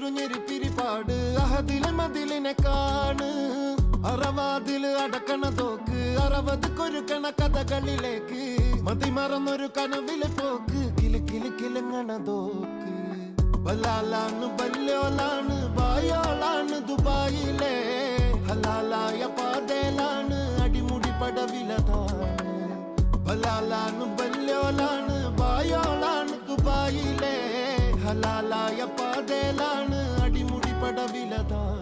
ഒരു ഞെരിപ്പിരിപ്പാട് അഹദിലെ മതിലിനെ കാണ് അറവാതില് അടക്കണ തോക്ക് 60 കൊരുക്കണ കഥകളിലേക്ക് മതിമറന്നൊരു കനവിലെ പോക്ക് കിലി കിലി കിലങ്ങണ തോക്ക് ബലാലാണ് ബല്യോലാണ് ബായോളാണ് ദുബായിലെ ഹലാലായ പാതയിലാണ് അടിമുടി പടവിലതാണ് ബലാലാണ് ബല്യോലാണ് ബായോളാണ് ദുബായിലെ ഹലാലായ പാതയിലാണ് അടിമുടി പടവിലതാണ്